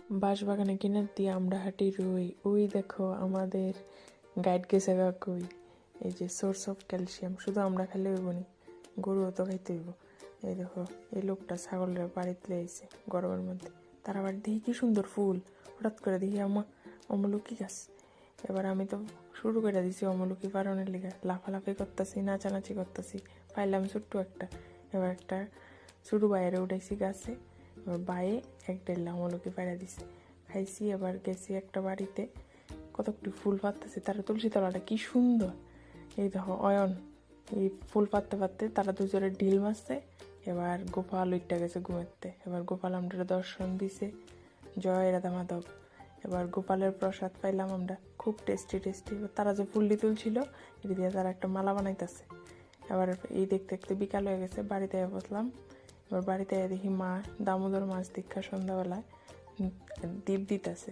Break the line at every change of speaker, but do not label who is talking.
বাঁশবাগানে কিনার দিয়ে আমরা হাঁটি রই। ওই দেখো আমাদের গাইড গেছে কই, এই যে সোর্স অফ ক্যালসিয়াম। শুধু আমরা খাইলে হইব নি, গরুও তো খাইতে হইব। এই দেখো এই লোকটা ছাগলের বাড়িতে আইছে গরমের মধ্যে। তারা বাড়ি দেখি কি সুন্দর ফুল, হঠাৎ করে দেখি অমলকি গাছ। এবার আমি তো শুরু করে দিছি অমলকি পারণের লিগা, লাফালাফি করতেছি, নাচানাচি করতেছি। পাইলাম ছোট্ট একটা, এবার একটা ছোটো বাইরে উঠাইছি গাছে, এবার বাইয়ে এক ডেলা অমলকি পাড়া দিছে, খাইছি। এবার গেছি একটা বাড়িতে, কতকটি ফুল পাততেছে, তারা তুলসী তলাটা কি সুন্দর। এই দেখো অয়ন এই ফুল পাততে পাততে তারা দুজনে ঢিল মারছে। এবার গোপাল উইটটা গেছে ঘুমাতে। এবার গোপাল আমরা দর্শন দিছে, জয় রাধা মাধব। এবার গোপালের প্রসাদ পাইলাম আমরা, খুব টেস্টি টেস্টি। তারা যে ফুলটি তুলছিল এটি দিয়ে তারা একটা মালা বানাইতেছে। এবার এই দেখতে দেখতে বিকাল হয়ে গেছে, বাড়িতে বসলাম। এবার বাড়িতে দেখি মা দামোদর মাছ দীক্ষা সন্ধ্যাবেলায় দীপ দিতেছে।